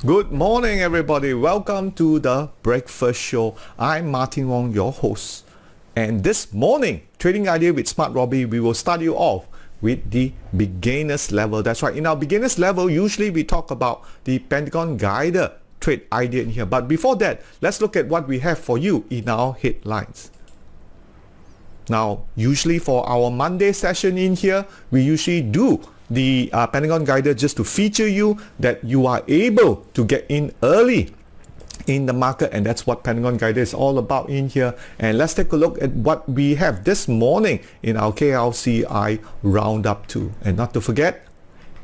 Good morning, everybody. Welcome to the Breakfast Show. I'm Martin Wong, your host. And this morning, Trading Idea with SMARTRobie, we will start you off with the beginner's level. That's right. In our beginner's level, usually we talk about the Pentagon Guider trade idea in here. But before that, let's look at what we have for you in our headlines. Now, usually for our Monday session in here, we usually do the Pentagon Guider just to feature you that you are able to get in early in the market, and that's what Pentagon Guider is all about in here. And let's take a look at what we have this morning in our KLCI roundup too. And not to forget,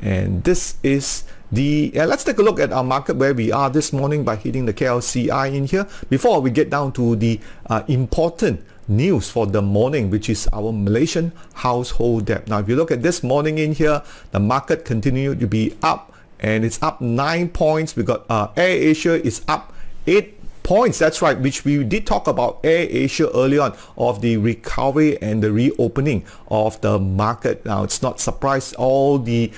and this is the let's take a look at our market where we are this morning by hitting the KLCI in here before we get down to the important news for the morning, which is our Malaysian household debt. Now if you look at this morning in here, the market continued to be up, and it's up 9 points. We got AirAsia is up 8 points. That's right, which we did talk about AirAsia early on, of the recovery and the reopening of the market. Now it's not surprise, all the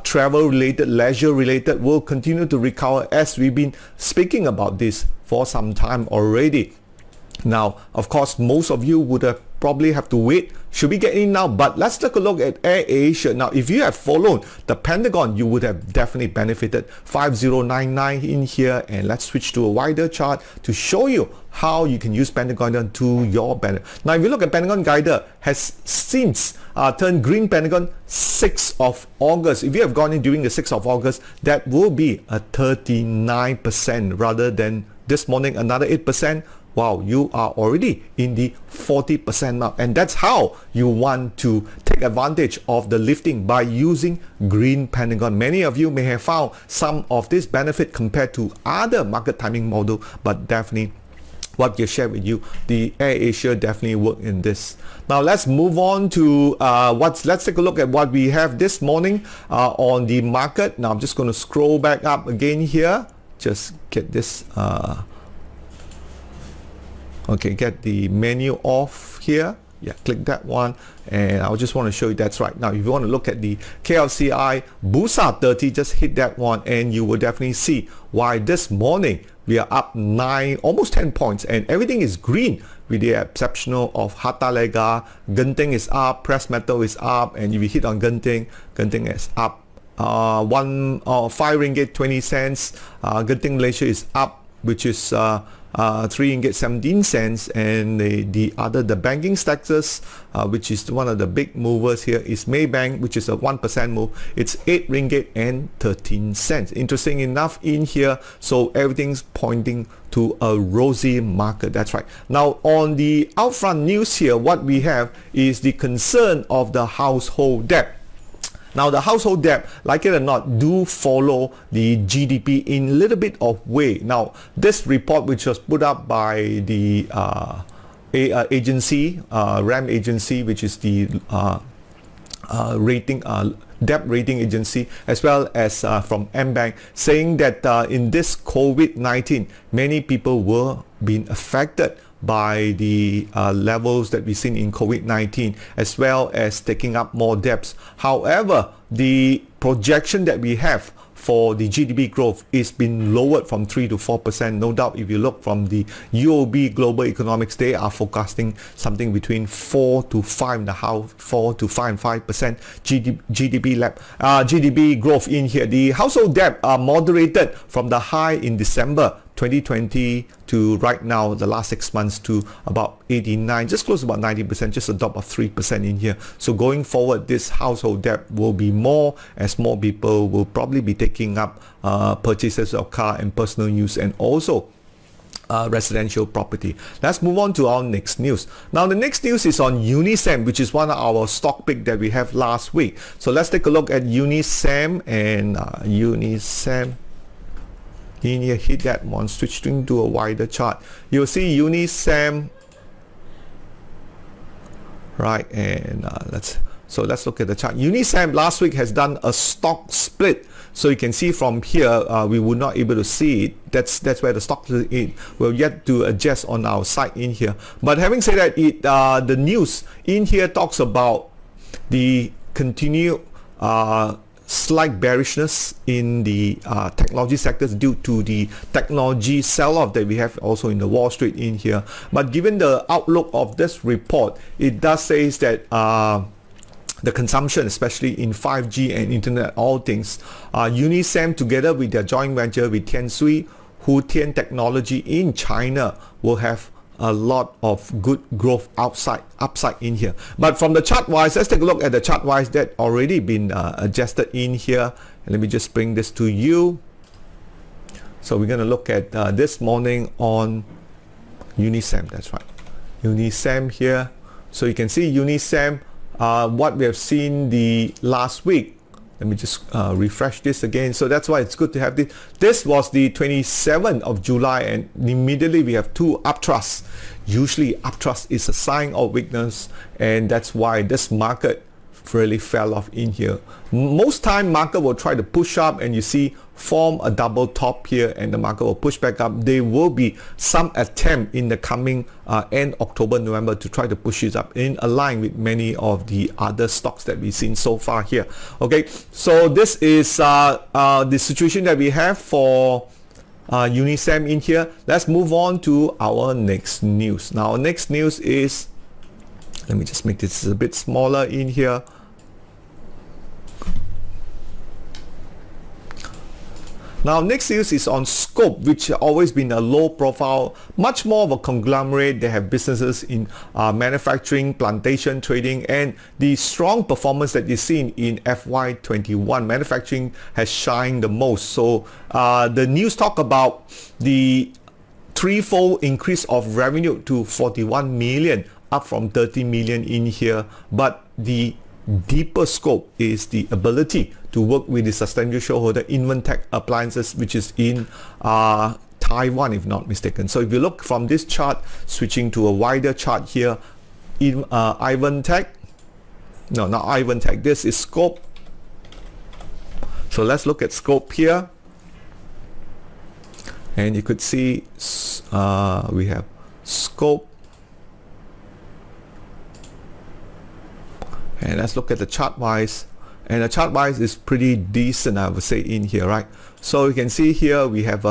travel related, leisure related will continue to recover, as we've been speaking about this for some time already. Now, of course, most of you would have probably have to wait. Should we get in now? But let's take a look at AirAsia. Now, if you have followed the Pentagon, you would have definitely benefited. 5099 in here, and let's switch to a wider chart to show you how you can use Pentagon Guider to your benefit. Now, if you look at Pentagon Guider, has since turned green Pentagon 6th of August. If you have gone in during the 6th of August, that will be a 39% rather than this morning another 8%. Wow, you are already in the 40% mark, and that's how you want to take advantage of the lifting by using green Pentagon. Many of you may have found some of this benefit compared to other market timing model, but definitely what you share with you, the AirAsia definitely work in this. Now let's move on to let's take a look at what we have this morning on the market. Now I'm just going to scroll back up again here, just get this okay, get the menu off here. Yeah, click that one, and I just want to show you that's right. Now if you want to look at the KLCI Bursa 30, just hit that one and you will definitely see why this morning we are up 9, almost 10 points, and everything is green with the exceptional of Harta Lega. Genting is up, Press Metal is up, and if you hit on Genting is up 5 ringgit 20 cents. Genting Malaysia is up, which is 3 ringgit 17 cents, and the banking sectors, which is one of the big movers here, is Maybank, which is a 1% move. It's 8 ringgit and 13 cents. Interesting enough in here, so everything's pointing to a rosy market. That's right. Now on the outfront news here, what we have is the concern of the household debt. Now the household debt, like it or not, do follow the GDP in a little bit of way. Now this report, which was put up by the agency, RAM agency, which is the debt rating agency, as well as from mBank, saying that in this COVID-19, many people were being affected by the levels that we've seen in COVID-19, as well as taking up more debts. However, the projection that we have for the GDP growth is been lowered from 3 to 4%. No doubt, if you look from the UOB Global Economics, they are forecasting something between 4 to 5.5% GDP growth in here. The household debt are moderated from the high in December 2020 to right now, the last 6 months, to about 89, just close to about 90%, just a drop of 3% in here. So going forward, this household debt will be more, as more people will probably be taking up purchases of car and personal use, and also residential property. Let's move on to our next news. Now the next news is on Unisem, which is one of our stock pick that we have last week. So let's take a look at Unisem, and Unisem in here, hit that one, switching to a wider chart. You'll see Unisem, right? And let's look at the chart. Unisem last week has done a stock split. So you can see from here, we were not able to see it. That's where the stock split is. We're yet to adjust on our side in here. But having said that, the news in here talks about the continued slight bearishness in the technology sectors due to the technology sell-off that we have also in the Wall Street in here. But given the outlook of this report, it does say that the consumption, especially in 5G and Internet of All Things, Unisem together with their joint venture with Tiansui, Hutian Technology in China will have a lot of good growth upside in here. But from the chart wise, let's take a look at the chart wise that already been adjusted in here. And let me just bring this to you. So we're going to look at this morning on Unisem. That's right, Unisem here. So you can see Unisem, what we have seen the last week. Let me just refresh this again. So that's why it's good to have this. This was the 27th of July, and immediately we have two upthrusts. Usually upthrust is a sign of weakness, and that's why this market really fell off in here. Most time market will try to push up, and you see form a double top here, and the market will push back up. There will be some attempt in the coming end October, November to try to push it up in line with many of the other stocks that we've seen so far here. Okay, so this is the situation that we have for Unisem in here. Let's move on to our next news. Now our next news is, let me just make this a bit smaller in here. Now next news is on Scope, which has always been a low profile, much more of a conglomerate. They have businesses in manufacturing, plantation, trading, and the strong performance that you've seen in FY21. Manufacturing has shined the most. So the news talk about the threefold increase of revenue to 41 million, up from 30 million in here. But the deeper scope is the ability to work with the sustainable shareholder Inventec Appliances, which is in Taiwan, if not mistaken. So if you look from this chart, switching to a wider chart here, in Inventec, no, not Inventec, this is Scope. So let's look at Scope here, and you could see we have Scope. And let's look at the chart wise, and the chart wise is pretty decent, I would say, in here, right? So you can see here we have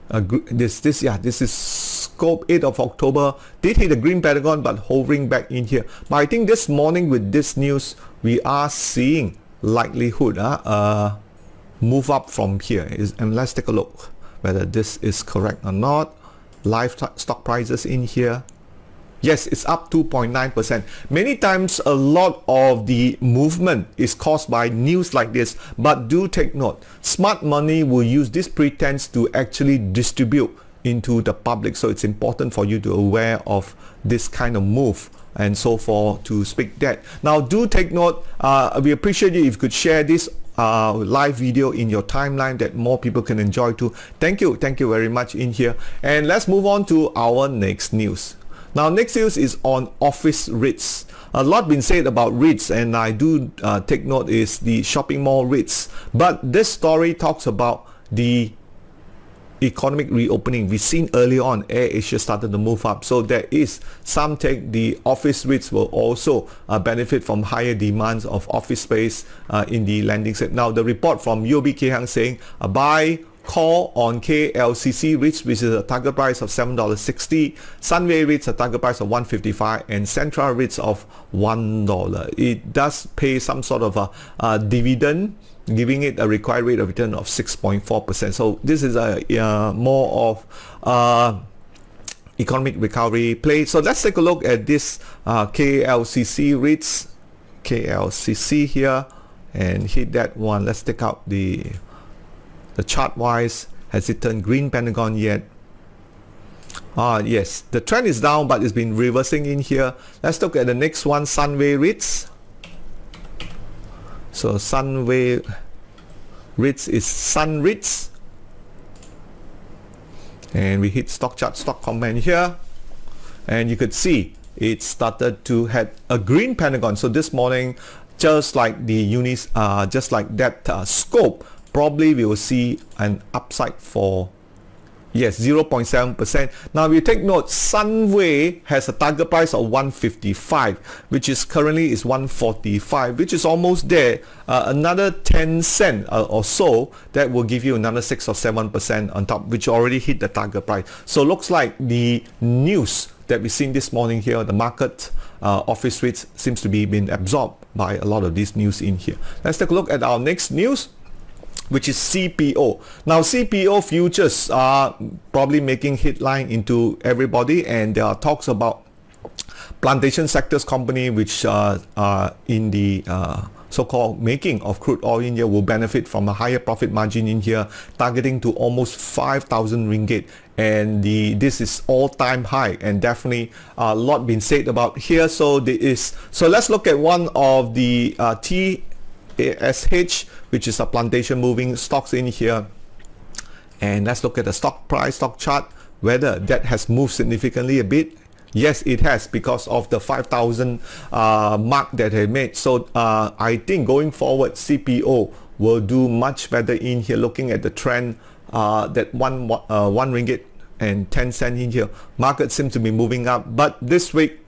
this is Scope 8th of October, did hit the green pentagon but hovering back in here. But I think this morning with this news, we are seeing likelihood move up from here. And let's take a look whether this is correct or not. Live stock prices in here. Yes, it's up 2.9%. Many times a lot of the movement is caused by news like this, but do take note, smart money will use this pretense to actually distribute into the public. So it's important for you to be aware of this kind of move and so forth to speak that. Now do take note, we appreciate you if you could share this live video in your timeline that more people can enjoy too. Thank you very much in here. And let's move on to our next news. Now next news is on office REITs. A lot been said about REITs, and I do take note is the shopping mall REITs. But this story talks about the economic reopening. We've seen early on AirAsia started to move up. So there is some take the office REITs will also benefit from higher demands of office space in the lending sector. Now the report from UOB Kay Hian saying a buy call on KLCC REITs, which is a target price of $7.60, Sunway REITs a target price of $1.55, and Central REITs of $1. It does pay some sort of a dividend, giving it a required rate of return of 6.4%. So this is a more of economic recovery play. So let's take a look at this KLCC REITs, KLCC here, and hit that one. Let's take out the chart wise. Has it turned green pentagon yet? Yes, the trend is down, but it's been reversing in here. Let's look at the next one, Sunway REITs. So Sunway REITs is Sun REITs, and we hit stock chart, stock comment here, and you could see it started to have a green pentagon. So this morning, just like the unis, just like that Scope, probably we will see an upside for Yes, 0.7%. Now we take note, Sunway has a target price of 155, which is currently is 145, which is almost there. Another 10 cent or so, that will give you another 6 or 7% on top, which already hit the target price. So looks like the news that we've seen this morning here, the market office rates seems to be being absorbed by a lot of these news in here. Let's take a look at our next news, which is CPO. Now CPO futures are probably making headline into everybody, and there are talks about plantation sectors company which are in the so-called making of crude oil in here will benefit from a higher profit margin in here, targeting to almost 5,000 ringgit, and this is all-time high, and definitely a lot been said about here. So let's look at one of the TSH, which is a plantation moving stocks in here, and let's look at the stock price, stock chart, whether that has moved significantly a bit. Yes, it has, because of the 5,000 mark that they made. So I think going forward, CPO will do much better in here. Looking at the trend, that one ringgit and 10 cent in here, market seems to be moving up, but this week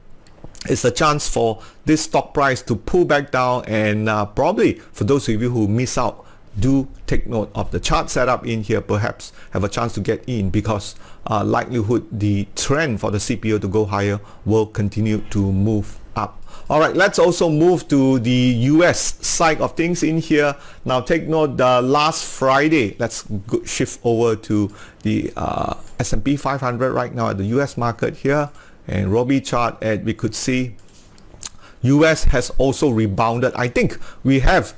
it's a chance for this stock price to pull back down, and probably for those of you who miss out, do take note of the chart setup in here, perhaps have a chance to get in, because likelihood the trend for the CPO to go higher will continue to move up. All right, let's also move to the US side of things in here. Now take note, last Friday, let's shift over to the S&P 500 right now at the US market here, and Robie chart, and we could see US has also rebounded. I think we have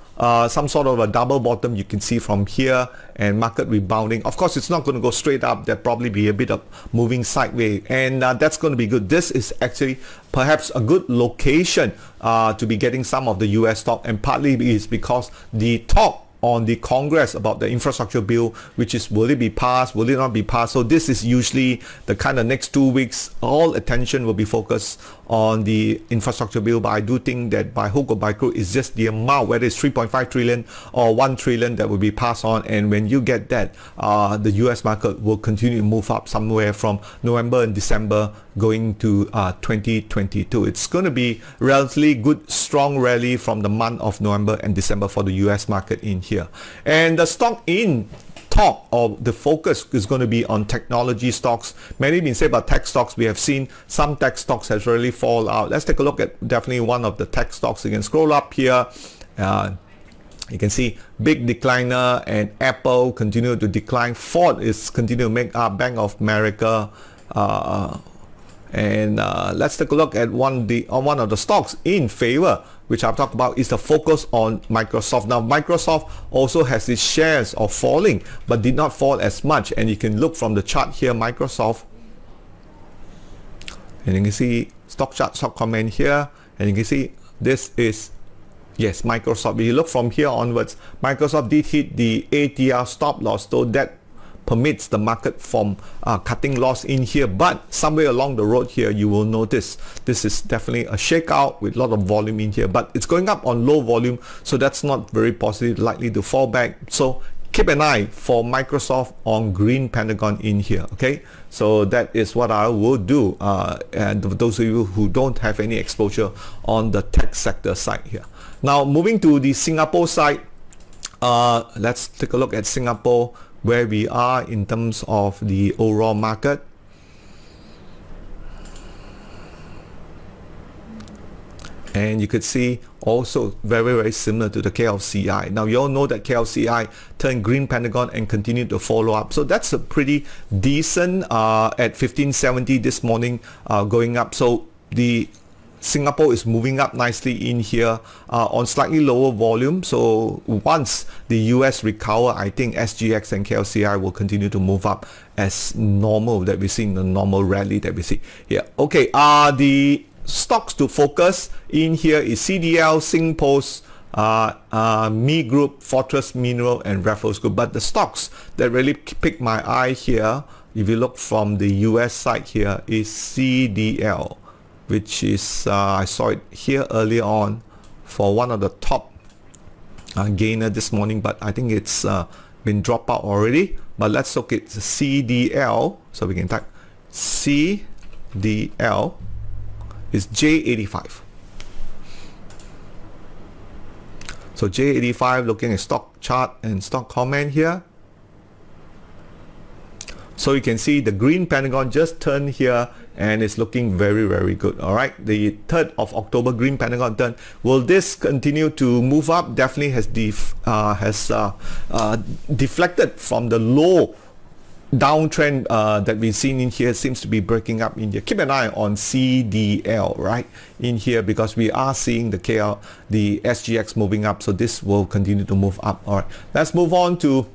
some sort of a double bottom, you can see from here, and market rebounding. Of course, it's not going to go straight up. There'll probably be a bit of moving sideways, and that's going to be good. This is actually perhaps a good location to be getting some of the US stock, and partly is because the talk on the Congress about the infrastructure bill, which is, will it be passed, will it not be passed? So this is usually the kind of next 2 weeks, all attention will be focused on the infrastructure bill. But I do think that by hook or by crook, it's just the amount, whether it's 3.5 trillion or 1 trillion, that will be passed on. And when you get that, the US market will continue to move up somewhere from November and December going to 2022. It's going to be relatively good, strong rally from the month of November and December for the US market in here. And the stock in top of the focus is going to be on technology stocks. Many been said about tech stocks. We have seen some tech stocks has really fall out. Let's take a look at definitely one of the tech stocks. You can scroll up here. You can see big decliner, and Apple continue to decline. Ford is continue to make up. Bank of America. And let's take a look at one of the stocks in favor, which I've talked about, is the focus on Microsoft. Now Microsoft also has its shares of falling, but did not fall as much, and you can look from the chart here, Microsoft, and you can see stock chart, stock comment here, and you can see this is, yes, Microsoft. If you look from here onwards, Microsoft did hit the ATR stop loss, so that permits the market from cutting loss in here. But somewhere along the road here, you will notice this is definitely a shakeout with a lot of volume in here, but it's going up on low volume, so that's not very positive, likely to fall back. So keep an eye for Microsoft on green pentagon in here. Okay, so that is what I will do, and for those of you who don't have any exposure on the tech sector side here. Now moving to the Singapore side, let's take a look at Singapore, where we are in terms of the overall market. And you could see also very similar to the KLCI. Now you all know that KLCI turned green pentagon and continued to follow up. So that's a pretty decent at 1570 this morning, going up. So the Singapore is moving up nicely in here on slightly lower volume. So once the US recover, I think SGX and KLCI will continue to move up as normal, that we see in the normal rally that we see here. Okay, the stocks to focus in here is CDL, Singpost, Me Group, Fortress Mineral, and Raffles Group. But the stocks that really pick my eye here, if you look from the US side here, is CDL, which is I saw it here earlier on for one of the top gainer this morning, but I think it's been dropped out already. but let's look at CDL. So we can type CDL is J85. So J85, looking at stock chart and stock comment here. So you can see the green pentagon just turned here and it's looking very, very good. All right, the 3rd of October green pentagon turn. Will this continue to move up? Definitely has deflected from the low downtrend that we've seen in here. Seems to be breaking up in here. Keep an eye on CDL right in here, because we are seeing the the SGX moving up, so this will continue to move up. All right, let's move on to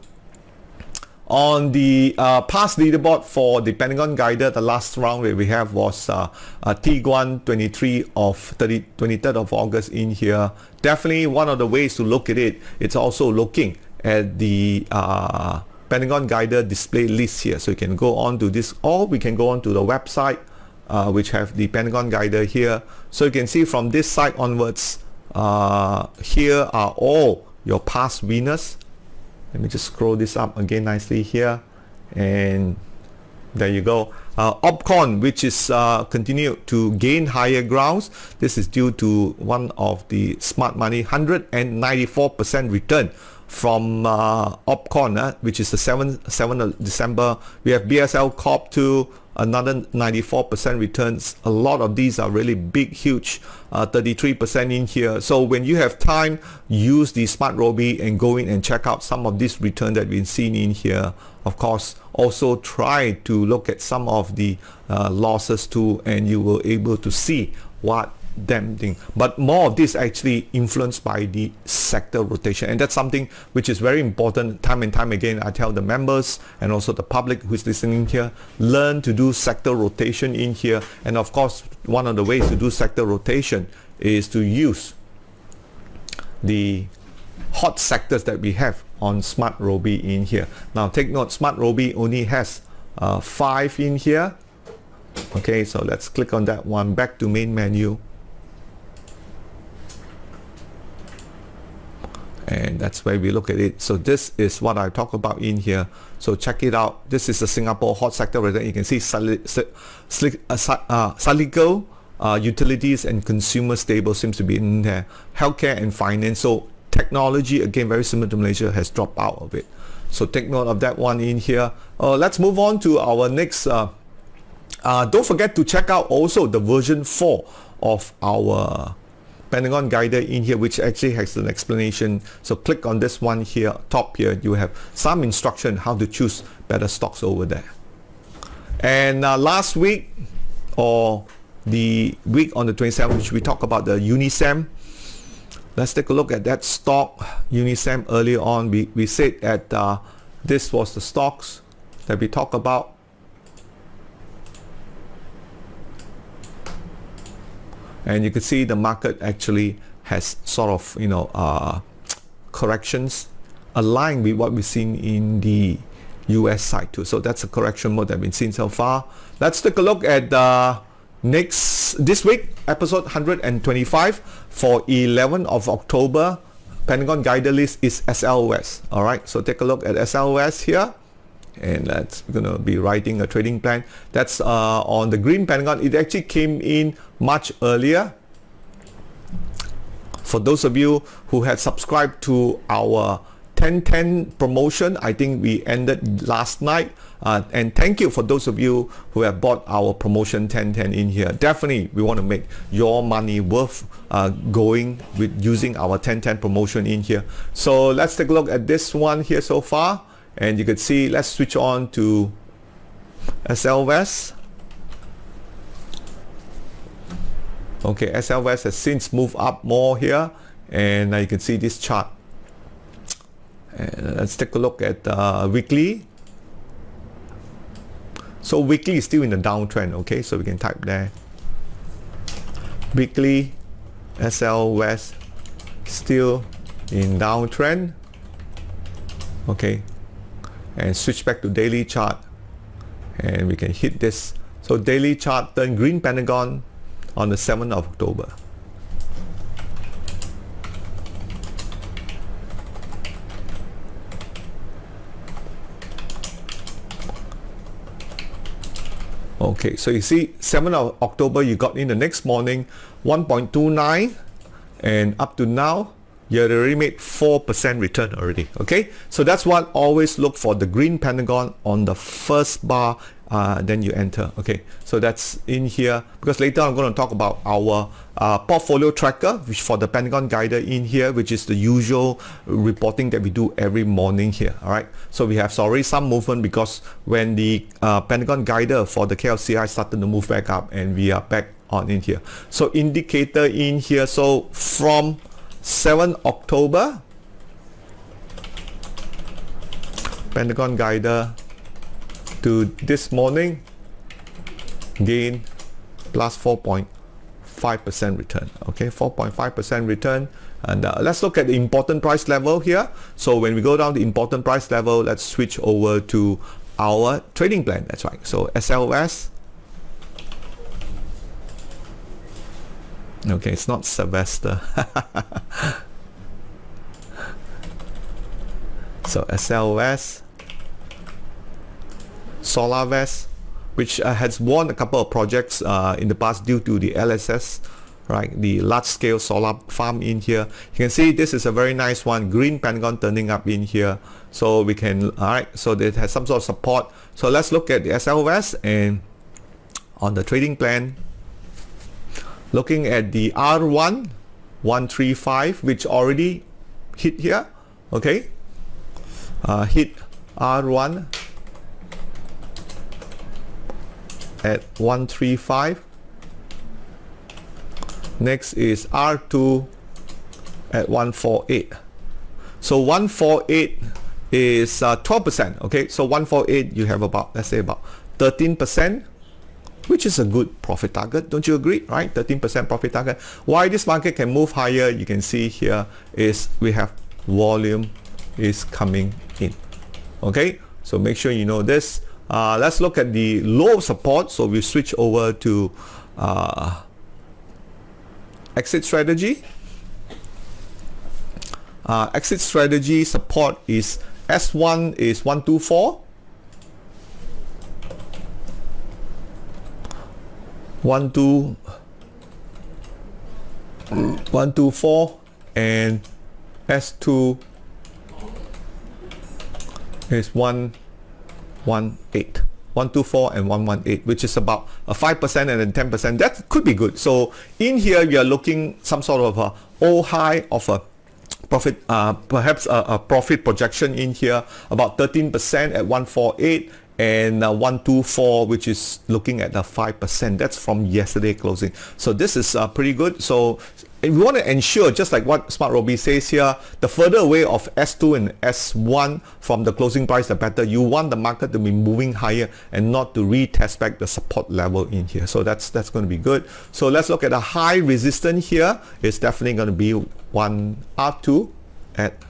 the past leaderboard for the Pentagon Guider. The last round that we have was Tiguan 23 of 23rd of August in here. Definitely one of the ways to look at it. It's also looking at the Pentagon Guider display list here. So you can go on to this, or we can go on to the website which have the Pentagon Guider here. So you can see from this side onwards, here are all your past winners. Let me just scroll this up again nicely here, and there you go. Opcon, which is continued to gain higher grounds. This is due to one of the smart money, 194% return from Opcon, which is the 7th of December. We have BSL Corp 2, another 94% returns. A lot of these are really big, huge, 33% in here. So when you have time, use the SMARTRobie and go in and check out some of this return that we've seen in here. Of course, also try to look at some of the losses too, and you will able to see what them thing. But more of this actually influenced by the sector rotation, and that's something which is very important. Time and time again, I tell the members and also the public who's listening here, learn to do sector rotation in here. And of course, one of the ways to do sector rotation is to use the hot sectors that we have on SMARTRobie in here. Now take note, SMARTRobie only has 5 in here. Okay, so let's click on that one. Back to main menu, and that's where we look at it. So this is what I talk about in here. So check it out. This is the Singapore hot sector. You can see Salico, utilities and consumer stable seems to be in there. Healthcare and finance. So technology, again, very similar to Malaysia, has dropped out of it. So take note of that one in here. Let's move on to our next. Don't forget to check out also the version 4 of our Pentagon Guider in here, which actually has an explanation. So click on this one here, top here. You have some instruction how to choose better stocks over there. And last week, or the week on the 27th, which we talked about the Unisem. Let's take a look at that stock, Unisem. Earlier on, we said that this was the stocks that we talked about. And you can see the market actually has sort of, corrections aligned with what we've seen in the US side too. So that's a correction mode that we've seen so far. Let's take a look at this week, episode 125 for 11th of October. Pentagon Guider list is SLVest. All right, so take a look at SLVest here. And we're going to be writing a trading plan. That's on the green Pentagon. It actually came in much earlier. For those of you who had subscribed to our 10-10 promotion, I think we ended last night. And thank you for those of you who have bought our promotion 10-10 in here. Definitely, we want to make your money worth going with using our 10-10 promotion in here. So let's take a look at this one here so far. And you can see, let's switch on to SLVest. Okay, SLVest has since moved up more here, and you can see this chart. And let's take a look at weekly. So weekly is still in the downtrend. Okay, so we can type there. Weekly SLVest still in downtrend. Okay. And switch back to daily chart, and we can hit this. So daily chart turned green Pentagon on the 7th of October. Okay, so you see 7th of October you got in the next morning 1.29, and up to now you already made 4% return already. Okay, so that's what, always look for the green pentagon on the first bar, then you enter. Okay, so that's in here, because later I'm going to talk about our portfolio tracker, which for the Pentagon Guider in here, which is the usual reporting that we do every morning here. All right, so we have already some movement because when the Pentagon Guider for the KLCI started to move back up, and we are back on in here. So indicator in here, so from 7th October, Pentagon Guider to this morning, gain plus 4.5% return. Okay, 4.5% return. And let's look at the important price level here. So when we go down the important price level, let's switch over to our trading plan. That's right. So SLVest. Okay, it's not Sylvester. So SLVest, SolarVest, which has won a couple of projects in the past due to the LSS, right? The large-scale solar farm in here. You can see this is a very nice one. Green Pentagon turning up in here. So we can, all right, so it has some sort of support. So let's look at the SLVest, and on the trading plan, looking at the R1 135, which already hit here. Okay, hit R1 at 135. Next is R2 at 148. So 148 is 12%. Okay, so 148 you have about, let's say about 13%, which is a good profit target. Don't you agree? Right, 13% profit target. Why this market can move higher, you can see here, is we have volume is coming in. Okay, so make sure you know this. Let's look at the low support. So we switch over to exit strategy. Exit strategy support is S1 is 124, 124, and S2 is 118. 124 and 118, which is about a 5% and then 10%. That could be good. So in here we are looking some sort of a all high of a profit, perhaps a profit projection in here, about 13% at 148, and 124, which is looking at the 5%. That's from yesterday closing. So this is pretty good. So if we want to ensure, just like what SMARTRobie says here, the further away of S2 and S1 from the closing price, the better. You want the market to be moving higher and not to retest back the support level in here. So that's going to be good. So let's look at a high resistance here. It's definitely going to be one R2 at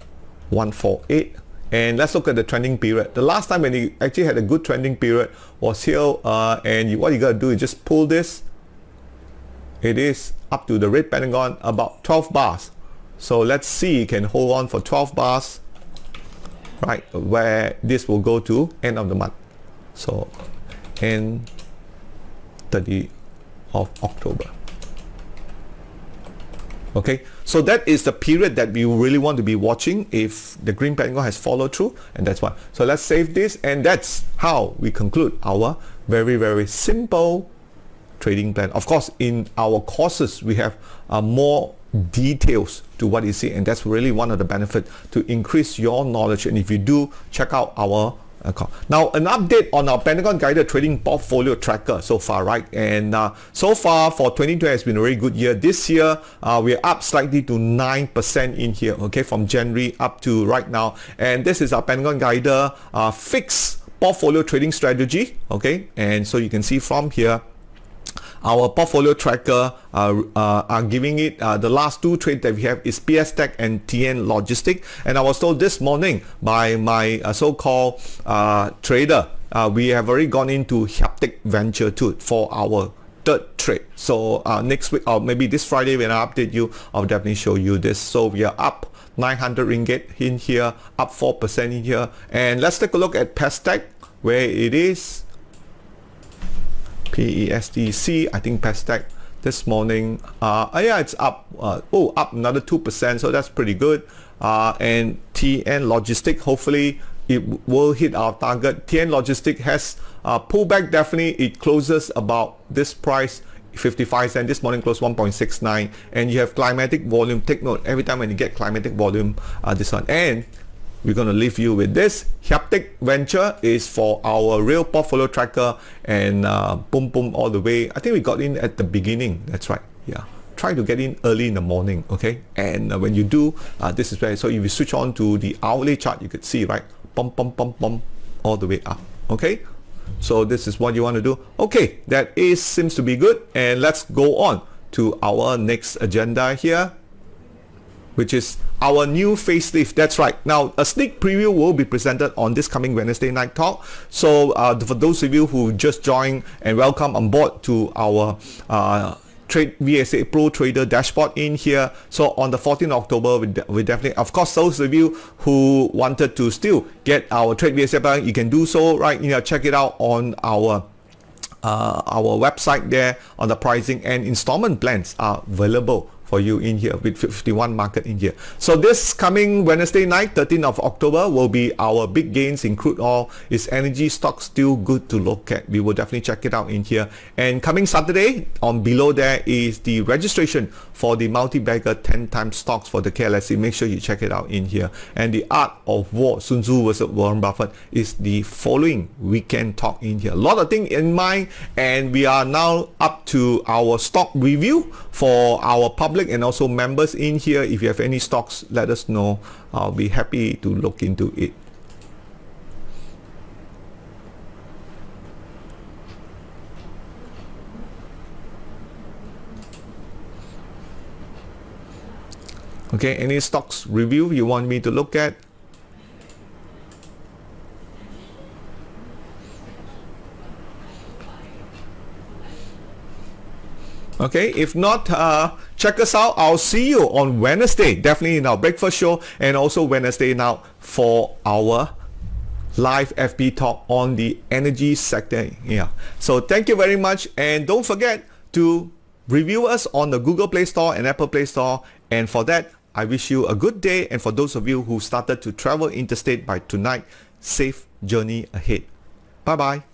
148. And let's look at the trending period. The last time when you actually had a good trending period was here, and what you got to do is just pull this. It is up to the red pentagon, about 12 bars. So let's see, you can hold on for 12 bars, right, where this will go to end of the month. So end 30 of October. Okay, so that is the period that we really want to be watching if the green pentagon has followed through, and that's why. So let's save this, and that's how we conclude our very, very simple trading plan. Of course, in our courses, we have more details to what you see, and that's really one of the benefits to increase your knowledge. And if you do, check out our account. Now, an update on our Pentagon Guided Trading Portfolio Tracker so far, right? And so far for 2020 has been a very good year. This year, we're up slightly to 9% in here, okay, from January up to right now. And this is our Pentagon Guider fixed portfolio trading strategy, okay? And so you can see from here, our portfolio tracker are giving it the last two trades that we have is PS Tech and TN Logistic. And I was told this morning by my so-called trader, we have already gone into Haptic Venture too for our third trade. So next week, or maybe this Friday when I update you, I'll definitely show you this. So we are up 900 ringgit in here, up 4% in here. And let's take a look at PS Tech, where it is. PESTC, I think Pestec this morning, yeah, it's up, up another 2%, so that's pretty good. And TN Logistic, hopefully it will hit our target. TN Logistic has pulled back, definitely. It closes about this price, 55 cents. This morning closed 1.69, and you have climatic volume. Take note, every time when you get climatic volume, this one. And we're going to leave you with this. Haptic Venture is for our real portfolio tracker, and boom all the way. I think we got in at the beginning. That's right. Yeah. Try to get in early in the morning, okay? And when you do, this is where, so if you switch on to the hourly chart, you could see, right? Pump, all the way up, okay? So this is what you want to do. Okay, that seems to be good. And let's go on to our next agenda here, which is our new facelift. That's right. Now, a sneak preview will be presented on this coming Wednesday night talk. So for those of you who just joined, and welcome on board to our Trade VSA Pro Trader dashboard in here. So on the 14th of October, we definitely, of course, those of you who wanted to still get our Trade VSA plan, you can do so, right? Check it out on our website there. On the pricing and installment plans are available for you in here with 51 market in here. So this coming Wednesday night, 13th of October, will be our big gains in crude oil. Is energy stock still good to look at? We will definitely check it out in here. And coming Saturday, on below there is the registration for the multi-bagger 10 times stocks for the KLSE. Make sure you check it out in here. And the Art of War, Sun Tzu versus Warren Buffett, is the following weekend talk in here. A lot of things in mind, and we are now up to our stock review for our public and also members in here. If you have any stocks, let us know. I'll be happy to look into it. Okay, any stocks review you want me to look at? Okay, if not, check us out. I'll see you on Wednesday, definitely in our breakfast show, and also Wednesday now for our live FB talk on the energy sector. Yeah. So thank you very much, and don't forget to review us on the Google Play Store and Apple Play Store. And for that, I wish you a good day. And for those of you who started to travel interstate by tonight, safe journey ahead. Bye bye.